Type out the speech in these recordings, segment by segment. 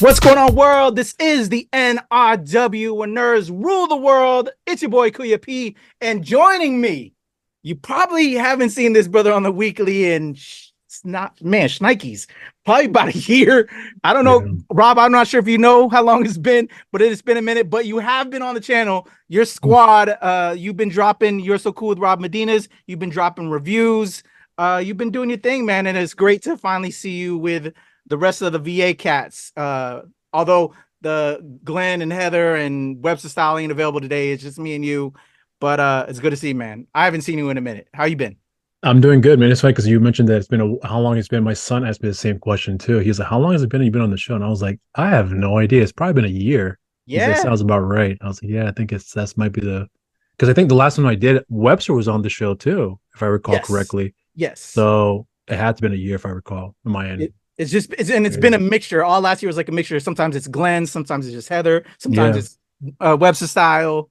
What's going on, world? This is the NRW, where nerds rule the world. It's your boy Kuya P, and joining me, you probably haven't seen this brother on the weekly in Schnikes, probably about a year. I don't know, Rob. I'm not sure if you know how long it's been, but it's been a minute. But you have been on the channel. Your squad, you've been dropping. You're so cool with Rob Medina's. You've been dropping reviews. You've been doing your thing, man, and it's great to finally see you with the rest of the VA cats. Although the Glenn and Heather and Webster Style ain't available today, it's just me and you. But it's good to see you, man. I haven't seen you in a minute. How you been? I'm doing good, man. It's funny because you mentioned that it's been how long it's been. My son asked me the same question too. He's like, "How long has it been you've been on the show?" And I was like, "I have no idea. It's probably been a year." He said, Yeah. "Sounds about right." I was like, "Yeah, I think that's might be the," because I think the last time I did, Webster was on the show too, if I recall correctly. Yes. So it had to been a year, if I recall, on my end. It's been a mixture. All last year was like a mixture. Sometimes it's Glenn, sometimes it's just Heather, sometimes it's Webster Style.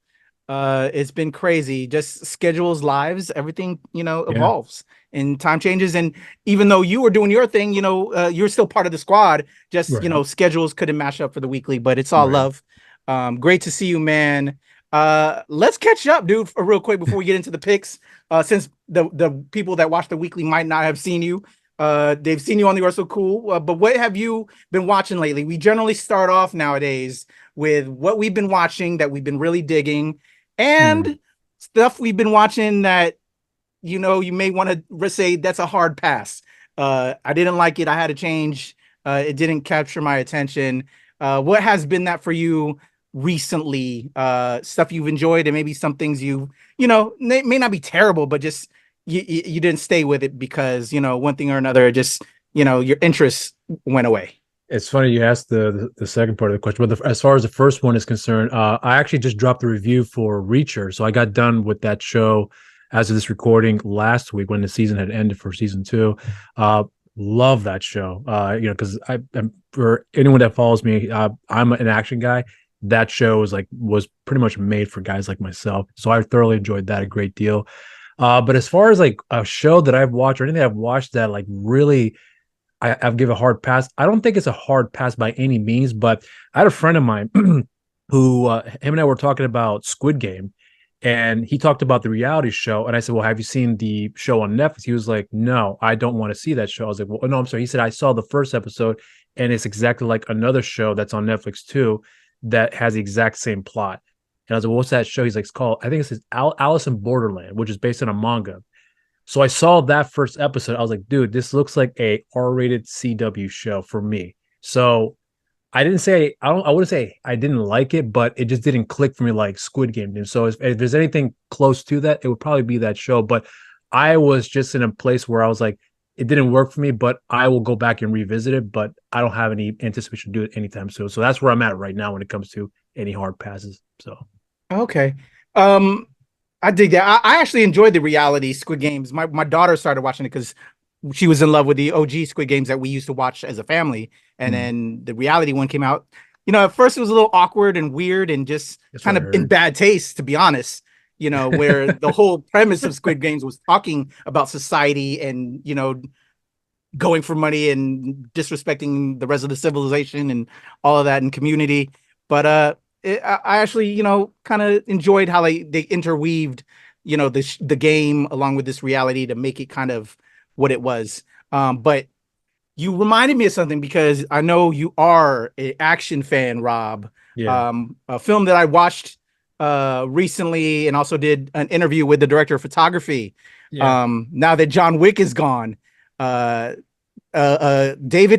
It's been crazy. Just schedules, lives, everything, evolves and time changes. And even though you were doing your thing, you're still part of the squad. Just, schedules couldn't match up for the weekly, but it's all love. Great to see you, man. Let's catch up, dude, for real quick before we get into the picks. Since the people that watch the weekly might not have seen you. They've seen you on the Are So Cool, but what have you been watching lately? We generally start off nowadays with what we've been watching that we've been really digging, and stuff we've been watching that you may want to say that's a hard pass. I didn't like it. I had to change. It didn't capture my attention. What has been that for you recently? Stuff you've enjoyed, and maybe some things may not be terrible, but just you didn't stay with it because one thing or another, just your interest went away. It's funny you asked the second part of the question, but as far as the first one is concerned, I actually just dropped the review for Reacher, so I got done with that show as of this recording last week when the season had ended for season 2. Love that show, because for anyone that follows me, I'm an action guy. That show was pretty much made for guys like myself, so I thoroughly enjoyed that a great deal. But as far as like a show that I've watched or anything I've watched that like really I've given a hard pass, I don't think it's a hard pass by any means, but I had a friend of mine who him and I were talking about Squid Game, and he talked about the reality show, and I said, well, have you seen the show on Netflix? He was like, no, I don't want to see that show. I was like, well, no, I'm sorry. He said, I saw the first episode and it's exactly like another show that's on Netflix too that has the exact same plot. And I was like, well, what's that show? He's like, it's called, I think it says Alice in Borderland, which is based on a manga. So I saw that first episode. I was like, dude, this looks like a R-rated CW show for me. So I wouldn't say I didn't like it, but it just didn't click for me like Squid Game did. So if there's anything close to that, it would probably be that show. But I was just in a place where I was like, it didn't work for me, but I will go back and revisit it. But I don't have any anticipation to do it anytime soon. So that's where I'm at right now when it comes to any hard passes. So okay. I dig that. I actually enjoyed the reality Squid Games. My daughter started watching it because she was in love with the OG Squid Games that we used to watch as a family. And then the reality one came out. At first it was a little awkward and weird and just kind of in bad taste, to be honest. Where the whole premise of Squid Games was talking about society and, going for money and disrespecting the rest of the civilization and all of that in community. But I actually, kind of enjoyed how they interweaved, the game along with this reality to make it kind of what it was. But you reminded me of something because I know you are an action fan, Rob. Yeah. A film that I watched recently and also did an interview with the director of photography. Yeah. Now that John Wick is gone, David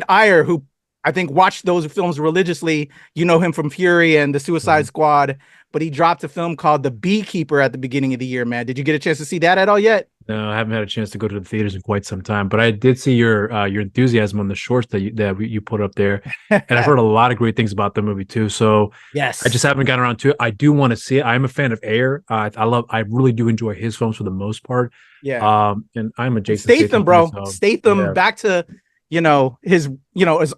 Ayer, who I think watched those films religiously. You know him from Fury and the Suicide Squad, but he dropped a film called The Beekeeper at the beginning of the year, man. Did you get a chance to see that at all yet? No, I haven't had a chance to go to the theaters in quite some time, but I did see your enthusiasm on the shorts that you put up there, and I've heard a lot of great things about the movie too. So yes, I just haven't gotten around to it. I do want to see it. I'm a fan of Ayer. I really do enjoy his films for the most part. Yeah. And I'm a Jason Statham, bro. So, Statham back to his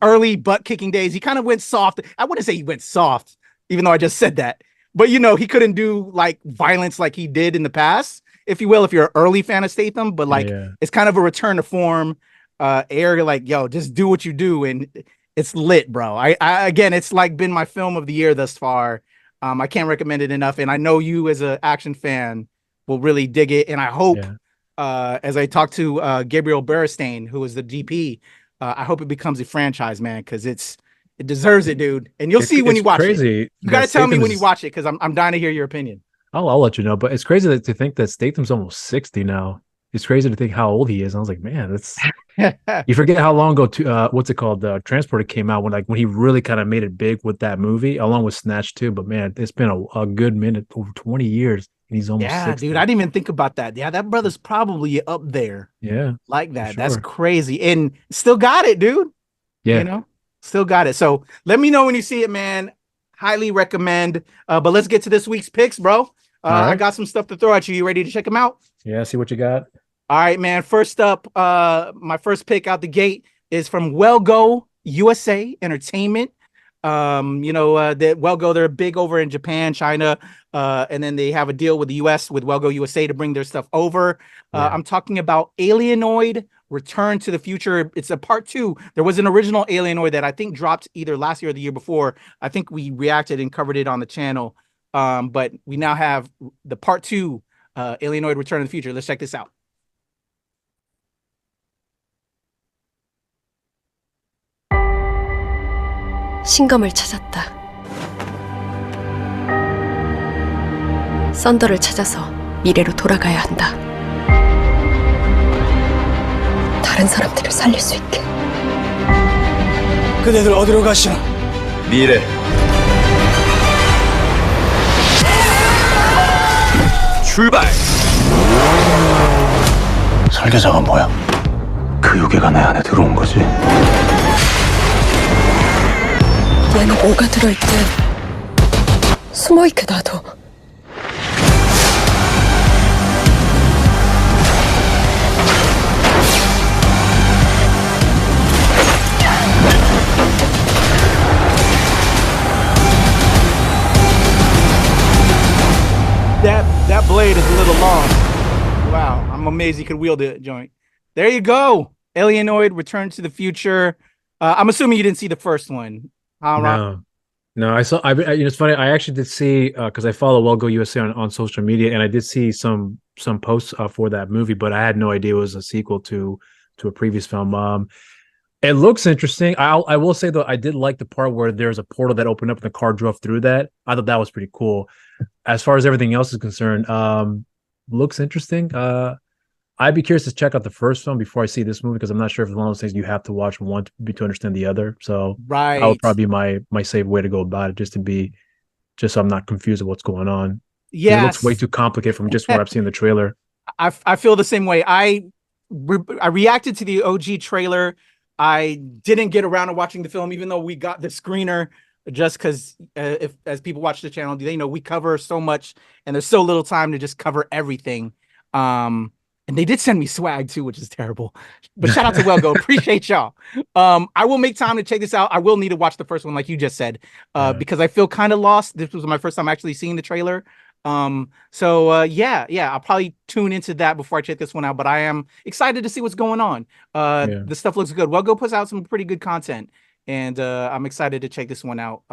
early butt kicking days. He kind of went soft. I wouldn't say he went soft, even though I just said that. But he couldn't do like violence like he did in the past, if you will, if you're an early fan of Statham. But like it's kind of a return to form. Ayer, like, yo, just do what you do, and It's lit, bro. I again, it's like been my film of the year thus far. I can't recommend it enough, and I know you as an action fan will really dig it. And I hope, as I talk to Gabriel Beristain, who is the DP, I hope it becomes a franchise, man, because it deserves it, dude. And you'll see when you watch it. You got to tell me when you watch it, because I'm dying to hear your opinion. I'll let you know. But it's crazy to think that Statham's almost 60 now. It's crazy to think how old he is. I was like, man, that's you forget how long ago what's it called? Transporter came out when he really kind of made it big with that movie, along with Snatch too. But man, it's been a good minute, over 20 years, and he's almost 60. Dude. I didn't even think about that. Yeah, that brother's probably up there. Yeah, like that. Sure. That's crazy, and still got it, dude. Yeah, still got it. So let me know when you see it, man. Highly recommend. But let's get to this week's picks, bro. Right. I got some stuff to throw at you. You ready to check them out? Yeah, see what you got. All right, man. First up, my first pick out the gate is from WellGo USA Entertainment. That WellGo, they're big over in Japan, China, and then they have a deal with the US with WellGo USA to bring their stuff over. I'm talking about Alienoid Return to the Future. It's a part 2. There was an original Alienoid that I think dropped either last year or the year before. I think we reacted and covered it on the channel. But we now have the part 2 Alienoid Return to the Future. Let's check this out. 신검을 찾았다. 썬더를 찾아서 미래로 돌아가야 한다. 다른 사람들을 살릴 수 있게. 그대들 어디로 가시나? 미래. 출발. 설계자가 뭐야? 그 요괴가 내 안에 들어온 거지. 얘는 뭐가 들어있든 숨어있게 놔둬. That blade is a little long. Wow, I'm amazed he could wield it, joint. There you go. Alienoid Return to the Future. I'm assuming you didn't see the first one. No, I saw. It's funny. I actually did see because I follow WellGo USA on social media, and I did see some posts for that movie, but I had no idea it was a sequel to a previous film. It looks interesting. I will say though, I did like the part where there's a portal that opened up and the car drove through that. I thought that was pretty cool. As far as everything else is concerned, looks interesting. I'd be curious to check out the first film before I see this movie because I'm not sure if it's one of those things you have to watch one to understand the other. So right, that would probably be my safe way to go about it, just so I'm not confused with what's going on. Yeah, it looks way too complicated from just what I've seen in the trailer. I feel the same way. I reacted to the OG trailer. I didn't get around to watching the film, even though we got the screener. Just because if as people watch the channel, they know we cover so much, and there's so little time to just cover everything. And they did send me swag too, which is terrible. But shout out to WellGo. Appreciate y'all. I will make time to check this out. I will need to watch the first one, like you just said, because I feel kind of lost. This was my first time actually seeing the trailer. I'll probably tune into that before I check this one out. But I am excited to see what's going on. The stuff looks good. WellGo puts out some pretty good content, and I'm excited to check this one out.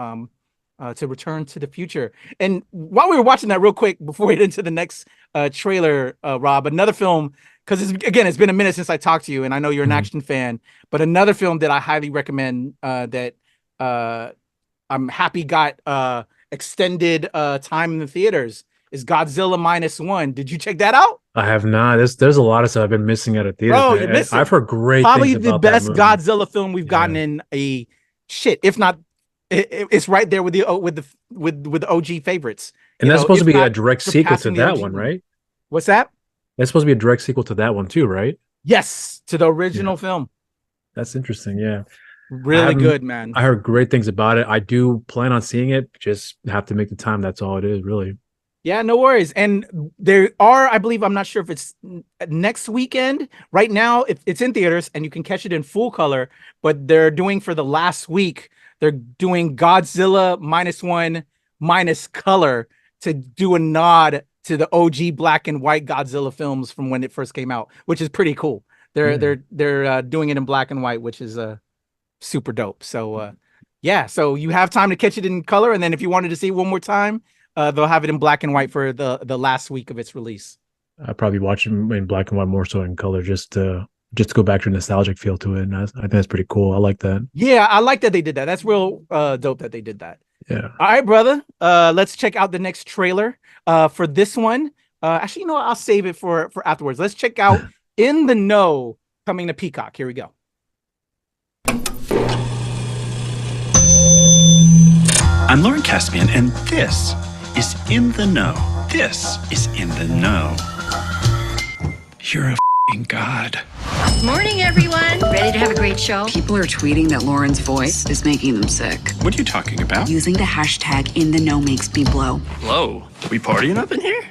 To Return to the Future. And while we were watching that real quick, before we get into the next trailer, Rob, another film, because it's been a minute since I talked to you, and I know you're an action fan, but another film that I highly recommend that I'm happy got extended time in the theaters is Godzilla -1. Did you check that out? I have not. There's a lot of stuff I've been missing out of theaters. Bro, you're missing. I've heard great probably things the about best that Godzilla film we've gotten in a shit, if not. It's right there with the OG favorites, and that's supposed to be a direct sequel to that one, right? What's that? That's supposed to be a direct sequel to that one too, right? Yes, to the original film. That's interesting. Yeah, really good, man. I heard great things about it. I do plan on seeing it. Just have to make the time. That's all it is, really. Yeah, no worries. And there are, I believe, I'm not sure if it's next weekend. Right now, it's in theaters and you can catch it in full color. But they're doing for the last week. They're doing Godzilla -1 minus color to do a nod to the OG black and white Godzilla films from when it first came out, which is pretty cool. They're doing it in black and white, which is super dope. So yeah, so you have time to catch it in color, and then if you wanted to see it one more time, they'll have it in black and white for the last week of its release. I probably watch it in black and white more so in color, just to go back to a nostalgic feel to it. And I think that's pretty cool. I like that. Yeah, I like that they did that. That's real dope that they did that. Yeah. All right, brother. Let's check out the next trailer for this one. Actually, you know what? I'll save it for afterwards. Let's check out In the Know coming to Peacock. Here we go. I'm Lauren Caspian, and this is In the Know. This is In the Know. You're a f***ing god. Morning, everyone. Ready to have a great show? People are tweeting that Lauren's voice is making them sick. What are you talking about? Using the hashtag In the Know makes me blow. Blow? We partying up in here?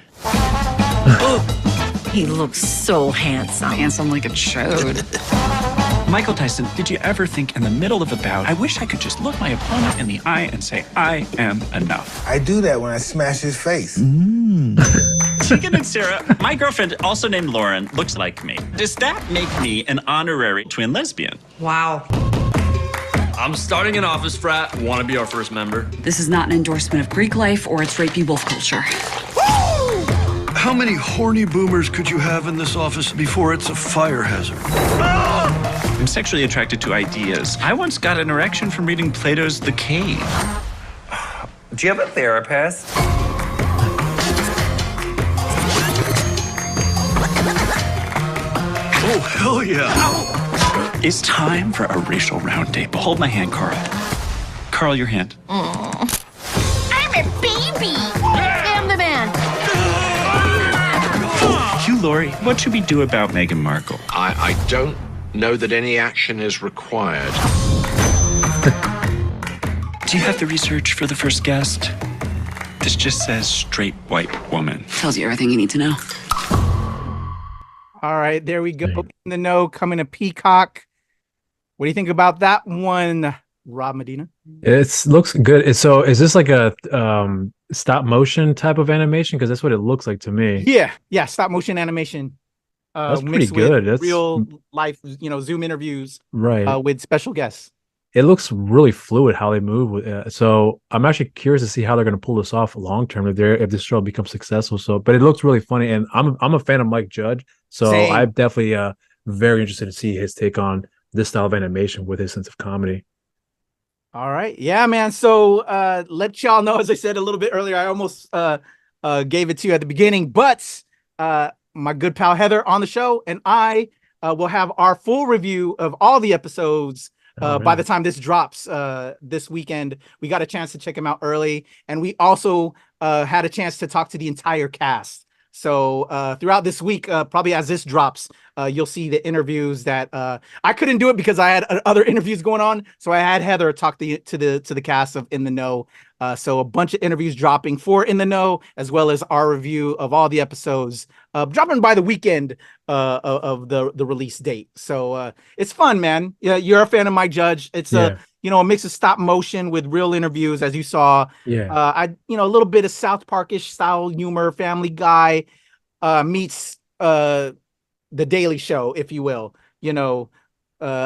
He looks so handsome. Handsome like it showed. Michael Tyson, did you ever think in the middle of a bout, I wish I could just look my opponent in the eye and say, I am enough? I do that when I smash his face. Chicken and Sarah, my girlfriend, also named Lauren, looks like me. Does that make me an honorary twin lesbian? Wow. I'm starting an office frat. Want to be our first member? This is not an endorsement of Greek life or its rapey wolf culture. How many horny boomers could you have in this office before it's a fire hazard? I'm sexually attracted to ideas. I once got an erection from reading Plato's The Cave. Do you have a therapist? Oh, hell yeah. It's time for a racial roundtable. Hold my hand, Carl. Carl, your hand. I'm a baby. I'm the man. Hugh Laurie, what should we do about Meghan Markle? I don't know that any action is required. Do you have the research for the first guest? This just says straight white woman. Tells you everything you need to know. All right, there we go. In the Know coming to Peacock. What do you think about that one, Rob Medina? It looks good. So is this like a stop motion type of animation? Because that's what it looks like to me. Yeah, stop motion animation. That's pretty good. That's real life, Zoom interviews, right? With special guests. It looks really fluid how they move with it. So I'm actually curious to see how they're going to pull this off long term if this show becomes successful. So, but it looks really funny, and I'm a fan of Mike Judge, so Same. I'm definitely very interested to see his take on this style of animation with his sense of comedy. All right, yeah, man. So let y'all know, as I said a little bit earlier, I almost gave it to you at the beginning, but my good pal Heather on the show, and I will have our full review of all the episodes. By the time this drops this weekend. We got a chance to check him out early, and we also had a chance to talk to the entire cast. So throughout this week, probably as this drops, you'll see the interviews that I couldn't do it because I had other interviews going on. So I had Heather talk to the cast of In the Know. So a bunch of interviews dropping for In the Know, as well as our review of all the episodes dropping by the weekend of the release date. So it's fun, man. Yeah, you're a fan of Mike Judge. It's a mix of stop motion with real interviews, as you saw. A little bit of South Parkish style humor, Family Guy meets The Daily Show, if you will. A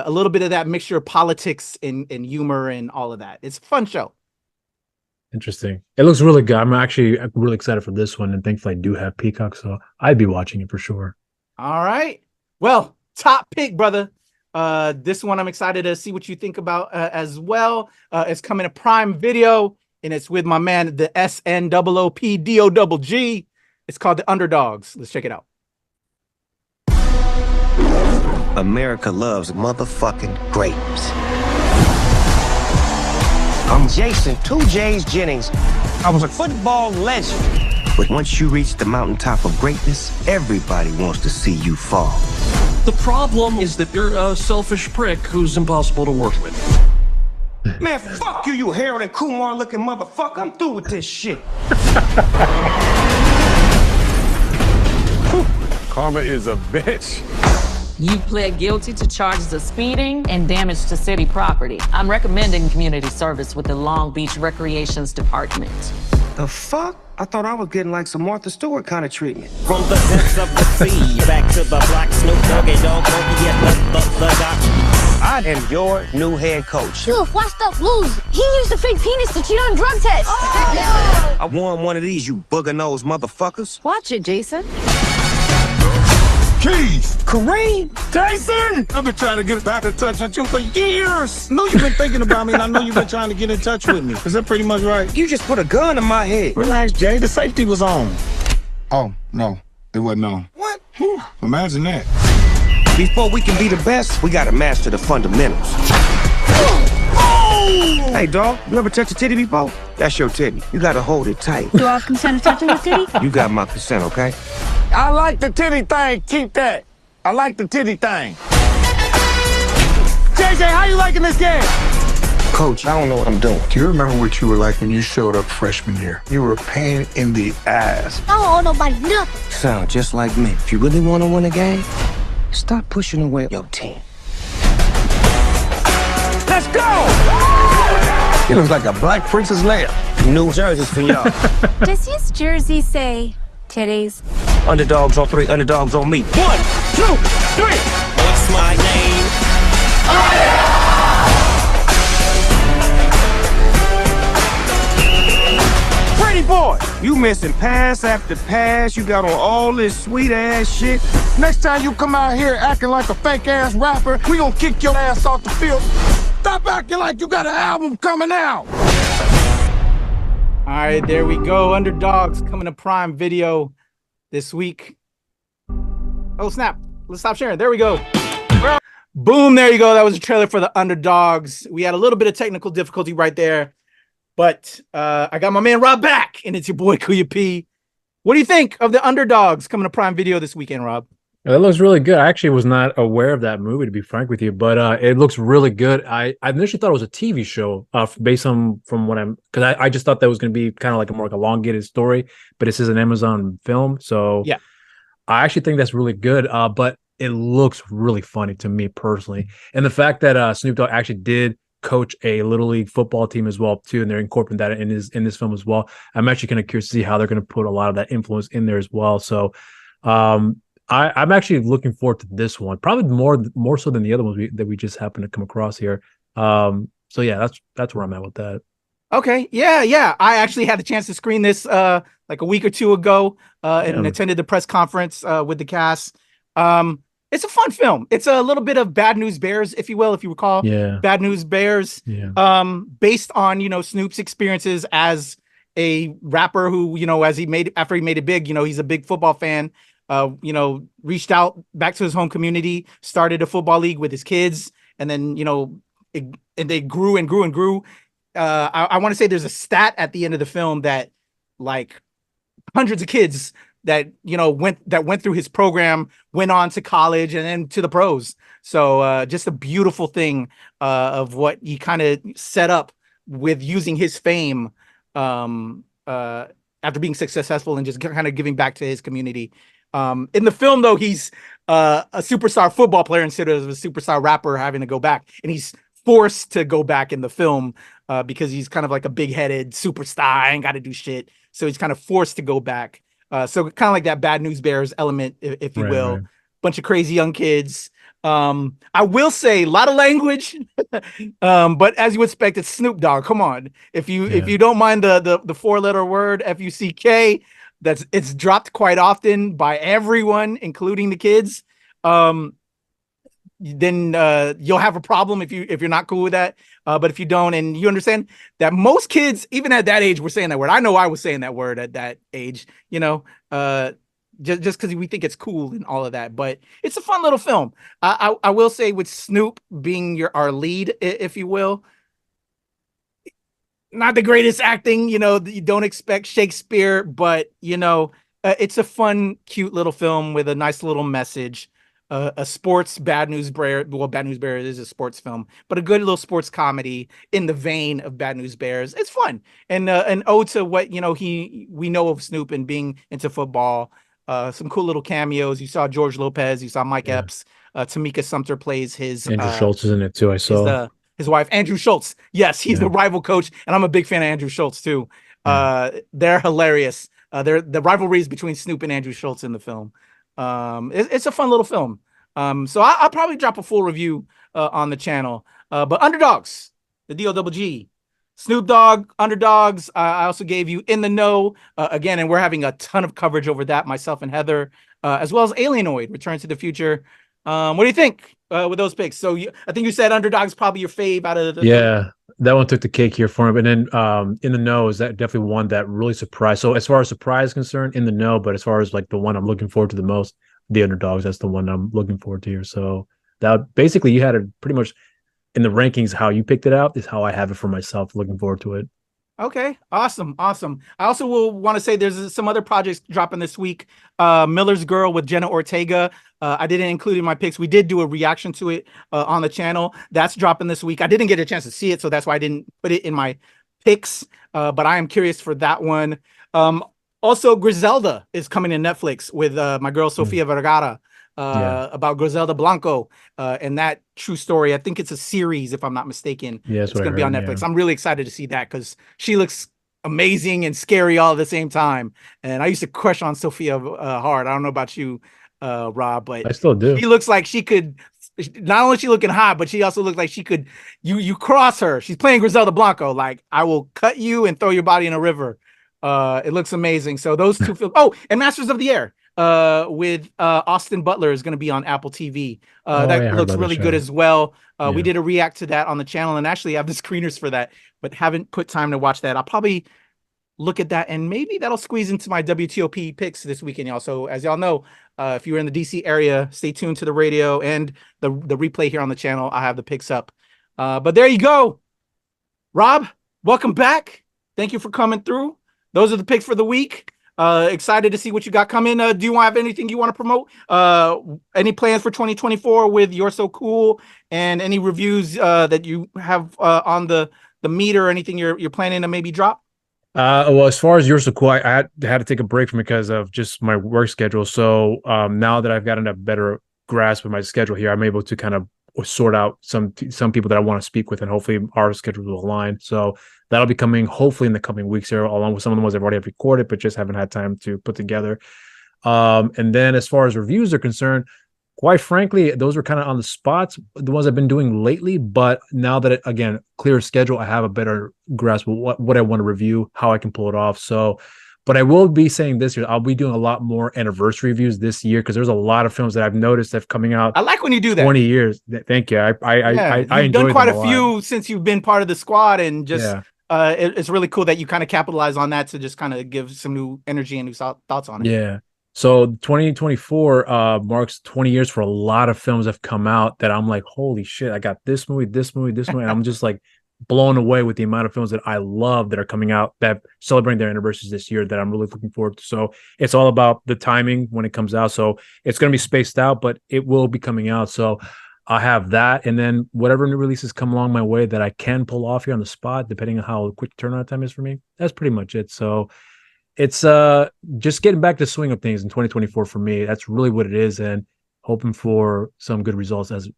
little bit of that mixture of politics and humor and all of that. It's a fun show. Interesting. It looks really good. I'm really excited for this one, and thankfully I do have Peacock, so I'd be watching it for sure. All right. Well, top pick, brother. This one I'm excited to see what you think about as well. It's coming to Prime Video, and it's with my man, the SNOOPDOGG. It's called The Underdoggs. Let's check it out. America loves motherfucking grapes. I'm Jason, 2 J's Jennings. I was a football legend. But once you reach the mountaintop of greatness, everybody wants to see you fall. The problem is that you're a selfish prick who's impossible to work with. Man, fuck you, you Harold and Kumar looking motherfucker. I'm through with this shit. Karma is a bitch. You pled guilty to charges of speeding and damage to city property. I'm recommending community service with the Long Beach Recreations Department. The fuck? I thought I was getting like some Martha Stewart kind of treatment. From the depths of the sea, back to the black Snoop Doggy Dogg, the I am your new head coach. You a washed up loser. He used a fake penis to cheat on drug tests. Oh. I won one of these, you booger-nosed motherfuckers. Watch it, Jason. Keys! Kareem! Jason! I've been trying to get back in touch with you for years. I know you've been thinking about me, and I know you've been trying to get in touch with me. Is that pretty much right? You just put a gun in my head. Relax, Jay. The safety was on. Oh, no. It wasn't on. What? Whew. Imagine that. Before we can be the best, we gotta master the fundamentals. Oh! Hey, dog, you ever touch a titty before? That's your titty. You gotta hold it tight. Do I have consent to touching your titty? You got my consent, okay? I like the titty thing. Keep that. I like the titty thing. JJ, how you liking this game? Coach, I don't know what I'm doing. Do you remember what you were like when you showed up freshman year? You were a pain in the ass. I don't owe nobody nothing. Sound just like me. If you really want to win a game, stop pushing away your team. Let's go! It looks like a Black Princess Leia. New jerseys for y'all. Does his jersey say titties? Underdogs on 3, underdogs on me. 1, 2, 3. What's my name? Pretty boy! You missing pass after pass. You got on all this sweet ass shit. Next time you come out here acting like a fake ass rapper, we gonna kick your ass off the field. Stop acting like you got an album coming out. All right, there we go. Underdogs coming to Prime Video this week. Oh, snap. Let's stop sharing. There we go. Boom, there you go. That was a trailer for the Underdogs. We had a little bit of technical difficulty right there, but I got my man Rob back, and it's your boy Kuya P. What do you think of the Underdogs coming to Prime Video this weekend, Rob? It looks really good. I actually was not aware of that movie, to be frank with you, but it looks really good. I initially thought it was a TV show based on from what because I just thought that was going to be kind of like a more like elongated story, but this is an Amazon film, so yeah, I actually think that's really good. But it looks really funny to me personally, and the fact that Snoop Dogg actually did coach a little league football team as well too, and they're incorporating that in this film as well. I'm actually kind of curious to see how they're going to put a lot of that influence in there as well. So. I'm actually looking forward to this one, probably more so than the other ones that we just happened to come across here. So yeah, that's where I'm at with that. Okay, yeah. I actually had the chance to screen this like a week or two ago and attended the press conference with the cast. It's a fun film. It's a little bit of Bad News Bears, if you will, if you recall. Yeah. Bad News Bears. Yeah. Based on Snoop's experiences as a rapper who after he made it big. He's a big football fan. Reached out back to his home community, started a football league with his kids, and then, and they grew and grew and grew. I want to say there's a stat at the end of the film that like hundreds of kids that, went through his program, went on to college and then to the pros. So just a beautiful thing of what he kind of set up with using his fame after being successful and just kind of giving back to his community. In the film, though, he's a superstar football player instead of a superstar rapper having to go back. And he's forced to go back in the film because he's kind of like a big-headed superstar. I ain't got to do shit. So he's kind of forced to go back. So kind of like that Bad News Bears element, if you will. Right. Bunch of crazy young kids. I will say a lot of language, but as you would expect, it's Snoop Dogg. Come on. If you don't mind the 4-letter word, FUCK, it's dropped quite often by everyone, including the kids. Then you'll have a problem if you're not cool with that. But if you don't, and you understand that most kids, even at that age, were saying that word. I know I was saying that word at that age, just because we think it's cool and all of that. But it's a fun little film. I will say, with Snoop being our lead, if you will, not the greatest acting, you don't expect Shakespeare, but it's a fun, cute little film with a nice little message. A sports Bad News Bear. Well, Bad News Bears is a sports film, but a good little sports comedy in the vein of Bad News Bears. It's fun and an ode to what we know of Snoop and being into football. Some cool little cameos. You saw George Lopez. You saw Mike Epps. Tamika Sumter plays his. Andrew Schultz is in it too. I saw. His wife, Andrew Schultz. Yes, he's the rival coach, and I'm a big fan of Andrew Schultz too. They're hilarious. The rivalries between Snoop and Andrew Schultz in the film. It's a fun little film. So I'll probably drop a full review on the channel. But Underdogs, the DOGG, Snoop Dogg, Underdogs. I also gave you In the Know again, and we're having a ton of coverage over that, myself and Heather, as well as Alienoid, Return to the Future. What do you think with those picks? So I think you said Underdogs probably your fave out of the three. That one took the cake here for him. And then In the Know is that definitely one that really surprised. So as far as surprise is concerned, In the Know, but as far as like the one I'm looking forward to the most, the Underdogs, that's the one I'm looking forward to here. So that basically you had it pretty much in the rankings. How you picked it out is how I have it for myself. Looking forward to it. Okay, awesome. I also will want to say there's some other projects dropping this week. Miller's Girl with Jenna Ortega. I didn't include in my picks. We did do a reaction to it on the channel. That's dropping this week. I didn't get a chance to see it, so that's why I didn't put it in my picks. But I am curious for that one. Also, Griselda is coming to Netflix with my girl Sofia Vergara. About Griselda Blanco and that true story. I think it's a series, if I'm not mistaken. Yeah, it's going to be on Netflix. I'm really excited to see that because she looks amazing and scary all at the same time. And I used to crush on Sofia hard. I don't know about you, Rob, but I still do. She looks like she could. Not only is she looking hot, but she also looks like she could. You cross her. She's playing Griselda Blanco. Like, I will cut you and throw your body in a river. It looks amazing. So those two films. Oh, and Masters of the Air. With Austin Butler is going to be on Apple TV. That looks really good as well. We did a react to that on the channel, and actually have the screeners for that, but haven't put time to watch that. I'll probably look at that, and maybe that'll squeeze into my WTOP picks this weekend, y'all. So as y'all know, if you're in the DC area, stay tuned to the radio and the replay here on the channel. I have the picks up. But there you go. Rob, welcome back. Thank you for coming through. Those are the picks for the week. Excited to see what you got coming. Do you have anything you want to promote? Any plans for 2024 with You're So Cool, and any reviews that you have on the meter, or anything you're planning to maybe drop? Well, as far as You're So Cool, I had to take a break from it because of just my work schedule. So now that I've gotten a better grasp of my schedule here, I'm able to kind of sort out some people that I want to speak with, and hopefully our schedules will align. So that'll be coming hopefully in the coming weeks here, along with some of the ones I've already recorded, but just haven't had time to put together. And then as far as reviews are concerned, quite frankly, those were kind of on the spot, the ones I've been doing lately. But now that, again, clear schedule, I have a better grasp of what I want to review, how I can pull it off. So, but I will be saying this year, I'll be doing a lot more anniversary reviews this year, because there's a lot of films that I've noticed that have coming out. I like when you do that. 20 years. Thank you. I you've done quite a few since you've been part of the squad, and just it's really cool that you kind of capitalize on that to just kind of give some new energy and new thoughts on it. Yeah. So 2024 marks 20 years for a lot of films that have come out that I'm like, holy shit, I got this movie. And I'm just like blown away with the amount of films that I love that are coming out that celebrating their anniversaries this year that I'm really looking forward to. So it's all about the timing when it comes out. So it's going to be spaced out, but it will be coming out. So I have that. And then whatever new releases come along my way that I can pull off here on the spot, depending on how quick turnaround time is for me, that's pretty much it. So it's just getting back to the swing of things in 2024 for me. That's really what it is. And hoping for some good results as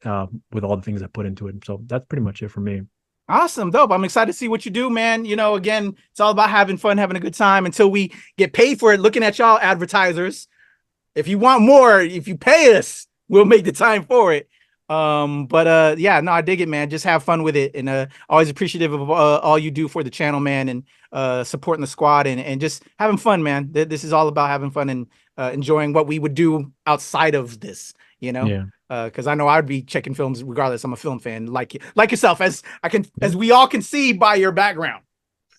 with all the things I put into it. So that's pretty much it for me. Awesome. Dope. I'm excited to see what you do, man. You know, again, it's all about having fun, having a good time until we get paid for it. Looking at y'all advertisers. If you want more, if you pay us, we'll make the time for it. Yeah, no, I dig it, man. Just have fun with it. And always appreciative of all you do for the channel, man, and supporting the squad and just having fun, man. This is all about having fun and enjoying what we would do outside of this, you know? Yeah. Because I know I'd be checking films regardless. I'm a film fan like yourself, as we all can see by your background,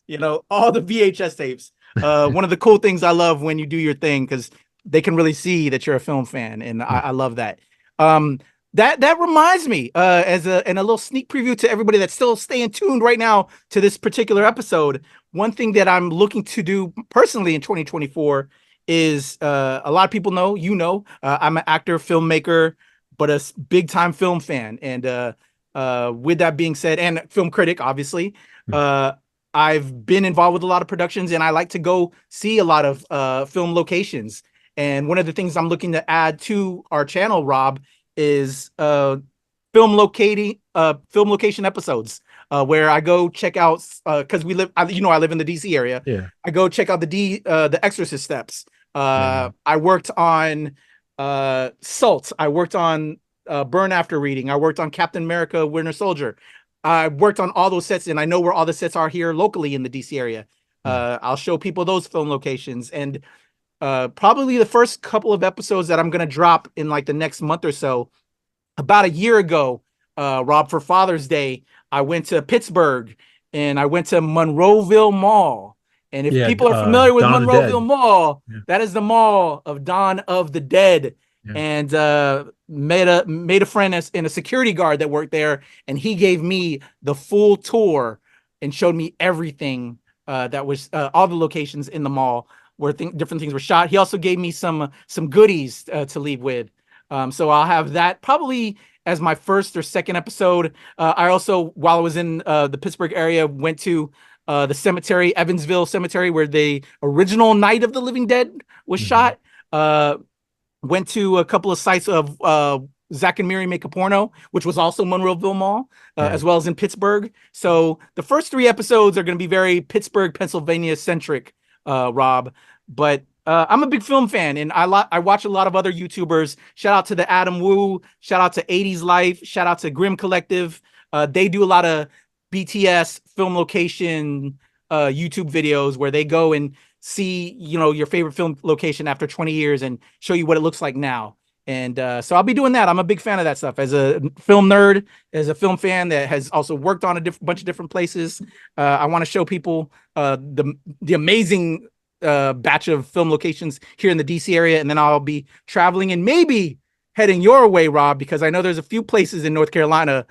you know, all the VHS tapes. One of the cool things I love when you do your thing, because they can really see that you're a film fan, and I love that. That reminds me, and a little sneak preview to everybody that's still staying tuned right now to this particular episode. One thing that I'm looking to do personally in 2024 is a lot of people know, I'm an actor, filmmaker, but a big time film fan. And with that being said, and film critic, obviously, I've been involved with a lot of productions, and I like to go see a lot of film locations. And one of the things I'm looking to add to our channel, Rob, is film location episodes where I go check out, because I live in the DC area. Yeah, I go check out the Exorcist steps. I worked on Salt. I worked on Burn After Reading. I worked on Captain America: Winter Soldier. I worked on all those sets, and I know where all the sets are here locally in the DC area. I'll show people those film locations, and probably the first couple of episodes that I'm going to drop in like the next month or so. About a year ago, Rob, for Father's Day, I went to Pittsburgh and I went to Monroeville Mall. And if people are familiar with Monroeville Mall, that is the mall of Dawn of the Dead. Yeah. And made a friend and a security guard that worked there, and he gave me the full tour and showed me everything that was all the locations in the mall where different things were shot. He also gave me some goodies to leave with. So I'll have that probably as my first or second episode. I also, while I was in the Pittsburgh area, went to the cemetery, Evansville Cemetery, where the original Night of the Living Dead was shot. Went to a couple of sites of Zach and Miri Make a Porno, which was also Monroeville Mall, as well as in Pittsburgh. So the first 3 episodes are going to be very Pittsburgh, Pennsylvania centric, Rob. But I'm a big film fan, and I watch a lot of other YouTubers. Shout out to the Adam Wu, shout out to 80s Life, shout out to Grim Collective. They do a lot of BTS film location YouTube videos where they go and see, your favorite film location after 20 years and show you what it looks like now. And so I'll be doing that. I'm a big fan of that stuff. As a film nerd, as a film fan that has also worked on a bunch of different places, I want to show people the amazing batch of film locations here in the DC area. And then I'll be traveling and maybe heading your way, Rob, because I know there's a few places in North Carolina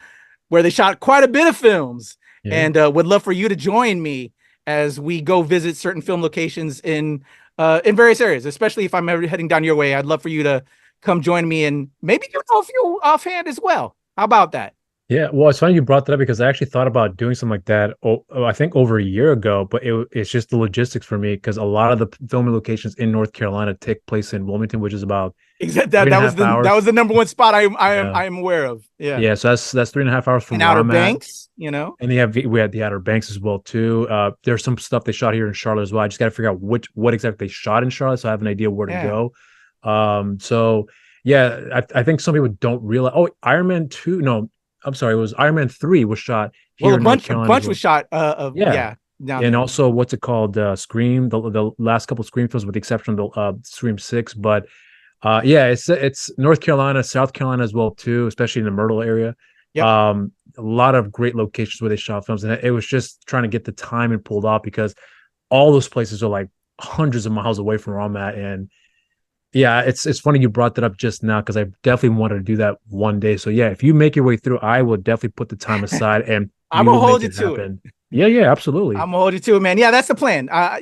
where they shot quite a bit of films, and would love for you to join me as we go visit certain film locations in various areas, especially if I'm ever heading down your way. I'd love for you to come join me and maybe do a few offhand as well. How about that? Yeah, well, it's funny you brought that up because I actually thought about doing something like that. I think over a year ago, but it's just the logistics for me because a lot of the filming locations in North Carolina take place in Wilmington, which is about that was the number one spot I am aware of. Yeah. So that's 3.5 hours from Outer Banks, and we had the Outer Banks as well too. There's some stuff they shot here in Charlotte as well. I just got to figure out what exactly they shot in Charlotte, so I have an idea where to go. So yeah, I think some people don't realize. Oh, Iron Man 2. No, I'm sorry. It was Iron Man 3 was shot here in North Carolina. A bunch was shot. And also, what's it called? Scream. The last couple of Scream films, with the exception of Scream 6, but. It's North Carolina, South Carolina as well too, especially in the Myrtle area. Yep. A lot of great locations where they shot films, and it was just trying to get the timing pulled off because all those places are like hundreds of miles away from where I'm at. And yeah, it's funny you brought that up just now because I definitely wanted to do that one day. So yeah, if you make your way through, I will definitely put the time aside and I'm gonna hold you to it. Yeah, absolutely. I'm gonna hold you to it, man. Yeah, that's the plan. I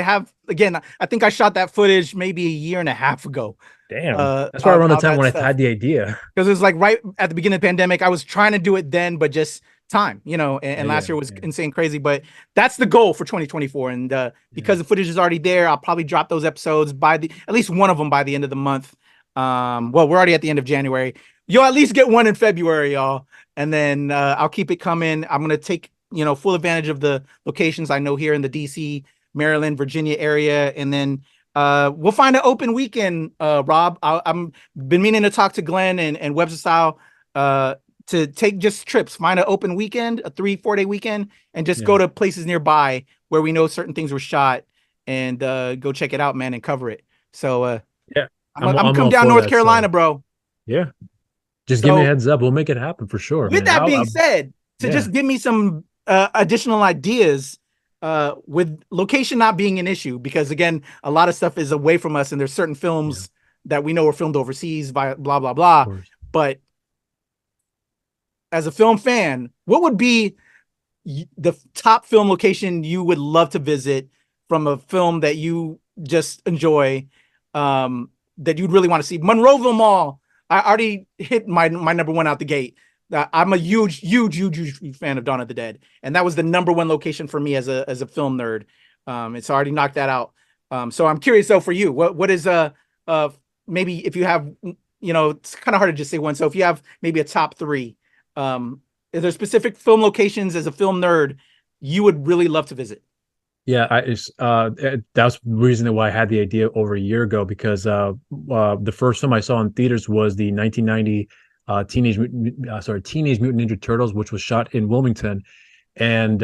have, again, I think I shot that footage maybe a year and a half ago. Damn. That's right around the time when I had the idea. Because it was like right at the beginning of the pandemic. I was trying to do it then, but just time, and last year was insane crazy. But that's the goal for 2024. And because the footage is already there, I'll probably drop those episodes at least one of them by the end of the month. Well, we're already at the end of January. You'll at least get one in February, y'all. And then I'll keep it coming. I'm going to take, full advantage of the locations I know here in the DC, Maryland, Virginia area. And then we'll find an open weekend, Rob. I'm been meaning to talk to Glenn and Webster Style to take just trips, find an open weekend, a 3-4 day weekend, and just go to places nearby where we know certain things were shot and go check it out, man, and cover it. So I'm come down North Carolina, bro. Yeah. Just give me a heads up. We'll make it happen for sure. With that being said, just give me some additional ideas with location not being an issue, because again, a lot of stuff is away from us and there's certain films that we know were filmed overseas by blah, blah, blah. But as a film fan, what would be the top film location you would love to visit from a film that you just enjoy, that you'd really want to see? Monroeville Mall. I already hit my number one out the gate. I'm a huge fan of Dawn of the Dead, and that was the number one location for me as a film nerd. It's already knocked that out. So I'm curious though for you, what is maybe if you have, it's kind of hard to just say one. So if you have maybe a top 3, is there specific film locations as a film nerd you would really love to visit? Yeah, that's the reason why I had the idea over a year ago, because the first film I saw in theaters was the 1990 Teenage Mutant Ninja Turtles, which was shot in Wilmington. And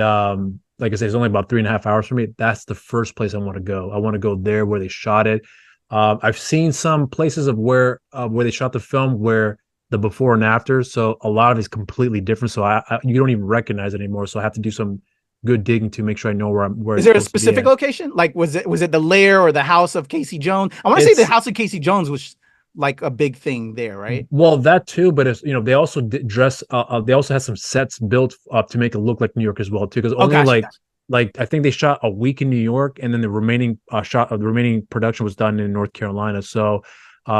like I said, it's only about 3.5 hours for me. That's the first place I want to go. I want to go there where they shot it. I've seen some places of where they shot the film where the before and after. So a lot of it's completely different. So you don't even recognize it anymore. So I have to do some good digging to make sure I know where. Is there a specific location? Like was it the lair or the house of Casey Jones? I want to say the house of Casey Jones was like a big thing there, right? Well, that too, but it's, they also dress. They also had some sets built up to make it look like New York as well too. Because only like I think they shot a week in New York, and then the remaining production was done in North Carolina. So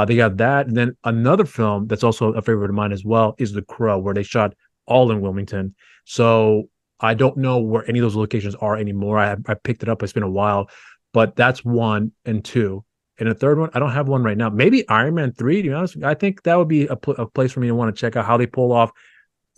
they got that. And then another film that's also a favorite of mine as well is The Crow, where they shot all in Wilmington. So I don't know where any of those locations are anymore. I picked it up. It's been a while, but that's 1 and 2. And a third one, I don't have one right now. Maybe Iron Man 3, to be honest. I think that would be a place for me to want to check out how they pull off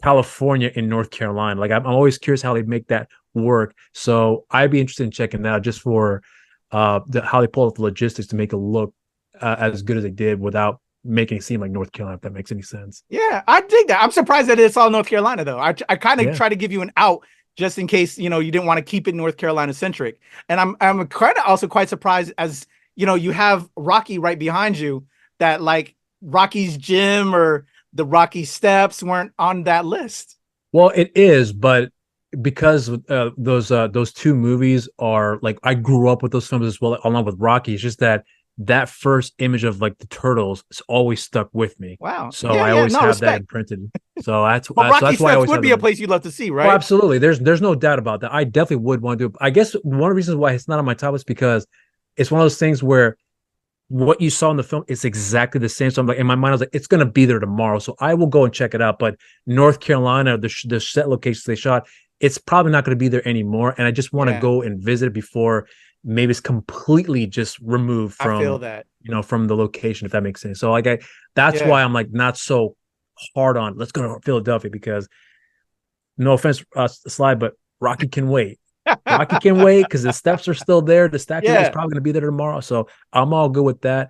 California in North Carolina. Like I'm always curious how they make that work. So I'd be interested in checking that out just for how they pull off the logistics to make it look as good as they did without making it seem like North Carolina, if that makes any sense. Yeah, I dig that. I'm surprised that it's all North Carolina, though. I kind of try to give you an out just in case, you didn't want to keep it North Carolina centric. And I'm also quite surprised as you have Rocky right behind you, that like Rocky's gym or the Rocky steps weren't on that list. Well, it is, but because those two movies are like, I grew up with those films as well, along with Rocky. It's just that first image of like the turtles is always stuck with me. Wow. So I always have that imprinted. So that's Rocky that's why I steps always would be a place you'd love to see, right? Oh, absolutely. There's no doubt about that. I definitely would want to do it. I guess one of the reasons why it's not on my top is because it's one of those things where what you saw in the film is exactly the same. So I'm like, in my mind, I was like, it's going to be there tomorrow. So I will go and check it out. But North Carolina, the set locations they shot, it's probably not going to be there anymore. And I just want to go and visit it before maybe it's completely just removed from, I feel that. From the location, if that makes sense. So like, that's why I'm like, not so hard on, let's go to Philadelphia, because no offense, Sly, but Rocky can wait. Rocky can wait because the steps are still there. The statue is probably going to be there tomorrow. So I'm all good with that.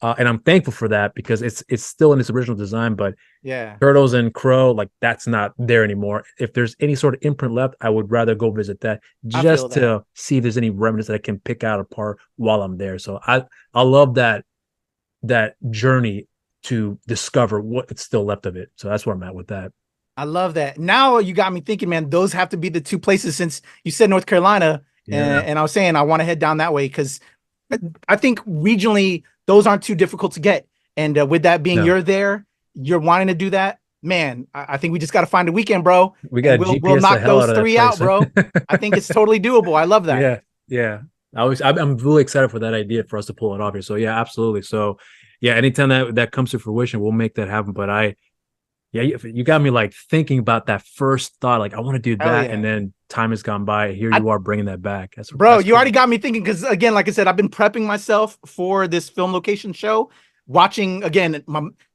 And I'm thankful for that because it's still in its original design. But Turtles and Crow, like that's not there anymore. If there's any sort of imprint left, I would rather go visit that just to see if there's any remnants that I can pick out apart while I'm there. So I love that journey to discover what's still left of it. So that's where I'm at with that. I love that. Now you got me thinking, man, those have to be the two places, since you said North Carolina. And I was saying I want to head down that way because I think regionally those aren't too difficult to get. And with that being you're wanting to do that, man, I think we just got to find a weekend, bro. We'll knock those 3 out, bro. I think it's totally doable. I love that. Yeah. I'm really excited for that idea for us to pull it off here. So yeah, absolutely. So yeah, anytime that comes to fruition, we'll make that happen. But you got me like thinking about that first thought, like I want to do that, and then time has gone by. Here you are bringing that back. That's you already got me thinking because again, like I said, I've been prepping myself for this film location show. Watching again,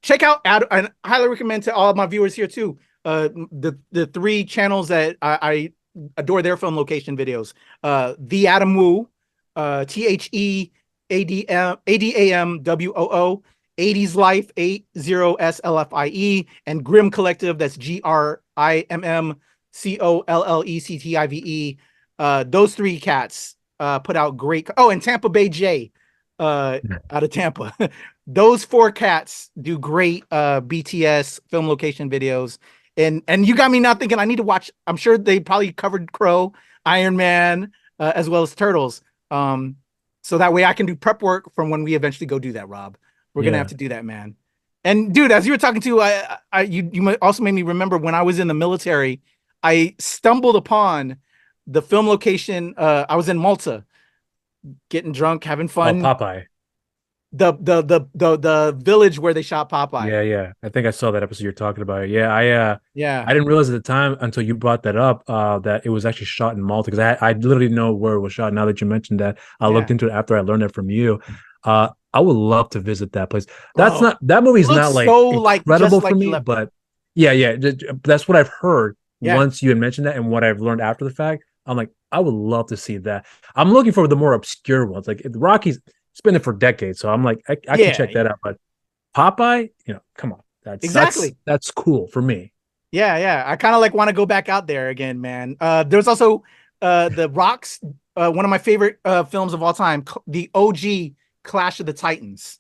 check out. I highly recommend to all of my viewers here too. The 3 channels that I adore their film location videos. The Adam Woo, TheAdamWoo, 80s Life, 80SLFIE, and Grim Collective, that's GRIMCOLLECTIVE. Those 3 cats put out great. And Tampa Bay J out of Tampa. Those 4 cats do great BTS film location videos. And you got me now thinking I need to watch. I'm sure they probably covered Crow, Iron Man, as well as Turtles. So that way I can do prep work from when we eventually go do that, Rob. We're going to have to do that, man. And dude, as you were talking to, you also made me remember when I was in the military, I stumbled upon the film location. I was in Malta, getting drunk, having fun. Popeye. The village where they shot Popeye. Yeah. I think I saw that episode you're talking about. I didn't realize at the time until you brought that up that it was actually shot in Malta, because I literally know where it was shot. Now that you mentioned that, I looked into it after I learned that from you. I would love to visit that place. That movie's not like so incredible for me, but that's what I've heard. Once you had mentioned that and what I've learned after the fact, I'm like, I would love to see that. I'm looking for the more obscure ones. Like Rocky's, it's been there for decades, so I'm like, I can check that out. But Popeye, come on, That's cool for me. Yeah. I kind of like want to go back out there again, man. There's also The Rock's one of my favorite films of all time, the OG Clash of the Titans.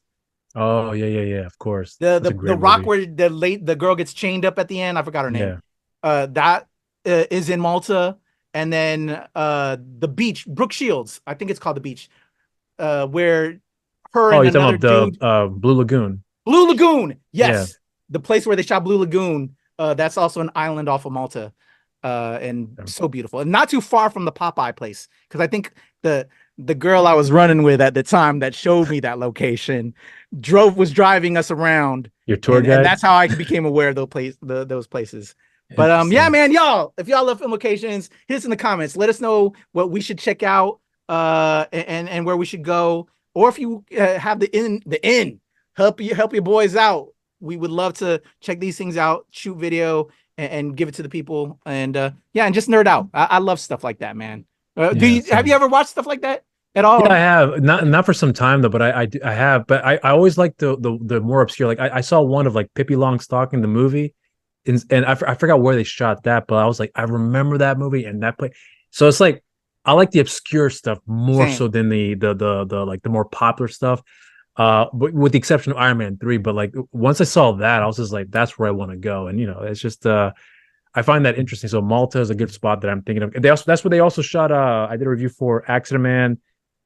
Oh yeah, of course. The Rock where the girl gets chained up at the end. I forgot her name. That is in Malta. And then the beach, Brooke Shields, I think it's called The Beach, where her and another dude, Blue Lagoon. Blue Lagoon, yes, the place where they shot Blue Lagoon. That's also an island off of Malta, and so beautiful, and not too far from the Popeye place. Because I think the girl I was running with at the time that showed me that location was driving us around. Your tour guide, and that's how I became aware of those places. But yeah, man, y'all, if y'all love film locations, hit us in the comments. Let us know what we should check out, and where we should go, or if you have the in help your boys out. We would love to check these things out, shoot video, and give it to the people, and and just nerd out. I love stuff like that, man. Have you ever watched stuff like that at all? Yeah, I have. Not for some time though, but I have. But I always like the more obscure. Like I saw one of like Pippi Longstocking, the movie. And I forgot where they shot that, but I was like, I remember that movie and that play. So it's like I like the obscure stuff more so than the like the more popular stuff. But with the exception of Iron Man 3. But like once I saw that, I was just like, that's where I want to go. And it's just I find that interesting. So Malta is a good spot that I'm thinking of. That's where they also shot. I did a review for Accident Man,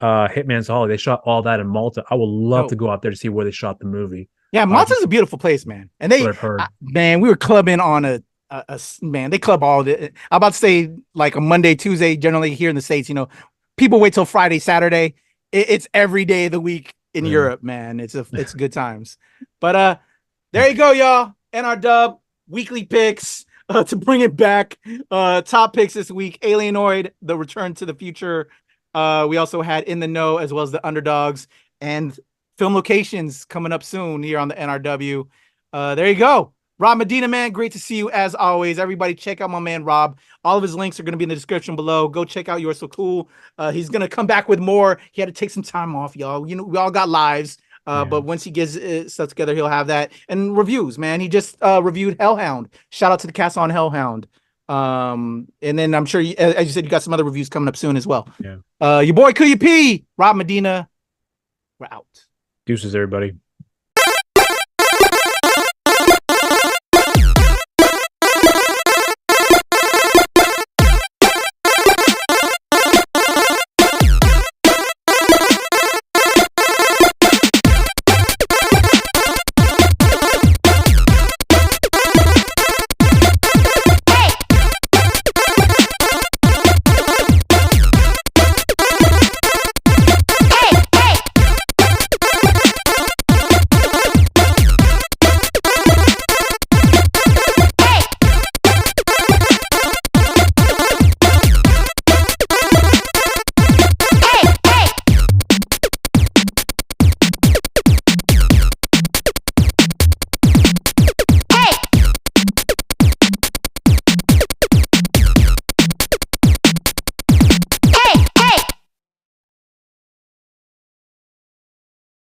Hitman's Holiday. They shot all that in Malta. I would love to go out there to see where they shot the movie. Yeah, Malta's a beautiful place, man. And we were clubbing on a man. They club all the. I'm about to say like a Monday, Tuesday. Generally here in the States, people wait till Friday, Saturday. It's every day of the week in Europe, man. It's good times. But there you go, y'all. NRW weekly picks to bring it back. Top picks this week: Alienoid, The Return to the Future. We also had In the Know as well as the Underdoggs and film locations coming up soon here on the NRW. There you go. Rob Medina, man, great to see you as always. Everybody check out my man Rob. All of his links are going to be in the description below. Go check out You're So Cool. He's going to come back with more. He had to take some time off, y'all. We all got lives. But once he gets stuff together, he'll have that. And reviews, man. He just reviewed Hellhound. Shout out to the cast on Hellhound. And then I'm sure, as you said, you got some other reviews coming up soon as well. Yeah. Your boy Kuya P, Rob Medina. We're out. Deuces, everybody.